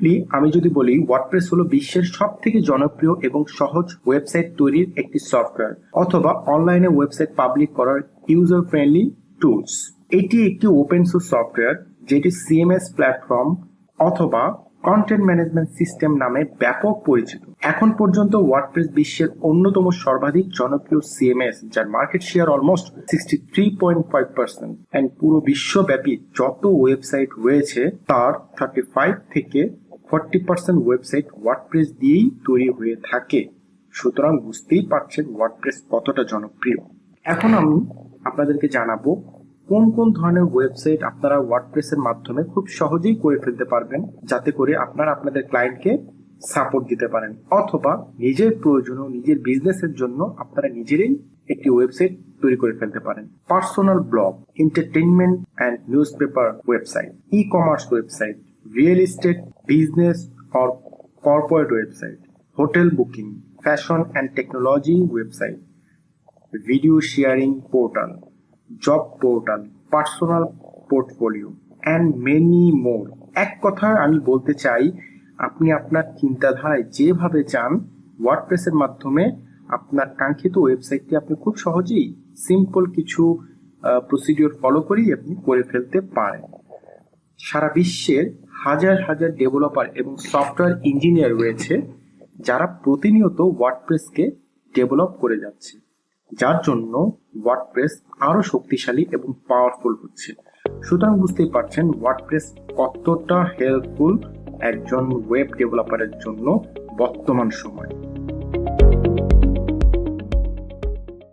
Simply আমি যদি বলি ওয়ার্ডপ্রেস হলো বিশ্বের সবথেকে জনপ্রিয় এবং সহজ ওয়েবসাইট তৈরির একটি সফটওয়্যার অথবা অনলাইনে ওয়েবসাইট পাবলিক করার ইউজার ফ্রেন্ডলি টুলস। এটি একটি ওপেন সোর্স সফটওয়্যার যেটি সিএমএস প্ল্যাটফর্ম অথবা কন্টেন্ট ম্যানেজমেন্ট সিস্টেম নামে ব্যাপক পরিচিত। এখন পর্যন্ত ওয়ার্ডপ্রেস বিশ্বের অন্যতম সর্বাধিক জনপ্রিয় সিএমএস, যার মার্কেট শেয়ার অলমোস্ট 63.5%, এন্ড পুরো বিশ্বব্যাপী যত ওয়েবসাইট রয়েছে তার 35 থেকে 40% ওয়েবসাইট ওয়ার্ডপ্রেস দিয়েই তৈরি হয়ে থাকে। সুতরাং বুঝতেই পারছেন ওয়ার্ডপ্রেস কতটা জনপ্রিয়। এখন আমি আপনাদেরকে জানাবো কোন কোন ধরনের ওয়েবসাইট আপনারা ওয়ার্ডপ্রেসের মাধ্যমে খুব সহজেই করে ফেলতে পারবেন, যাতে করে আপনারা আপনাদের ক্লায়েন্টকে সাপোর্ট দিতে পারেন অথবা নিজের প্রয়োজনীয় নিজের বিজনেসের জন্য আপনারা নিজেরাই একটি ওয়েবসাইট তৈরি করে ফেলতে পারেন। Personal blog, entertainment and news paper website, e commerce website, real estate, business or corporate website, hotel booking, fashion and technology website, video sharing portal, job portal, personal portfolio and many more. এক কথায় আমি বলতে চাই, আপনি আপনার চিন্তাধারায় যেভাবে চান ওয়ার্ডপ্রেসের মাধ্যমে আপনার কাঙ্ক্ষিত ওয়েবসাইটটি আপনি খুব সহজেই সিম্পল কিছু প্রসিডিওর ফলো করেই আপনি করে ফেলতে পারেন। সারা বিশ্বের হাজার হাজার ডেভেলপার এবং সফটওয়্যার ইঞ্জিনিয়ার রয়েছে যারা প্রতিনিয়ত ওয়ার্ডপ্রেসকে ডেভেলপ করে যাচ্ছে, যার জন্য ওয়ার্ডপ্রেস আরো শক্তিশালী এবং পাওয়ারফুল হচ্ছে। সুতরাং বুঝতেই পারছেন ওয়ার্ডপ্রেস কতটা হেল্পফুল একজন ওয়েব ডেভেলপারের জন্য বর্তমান সময়।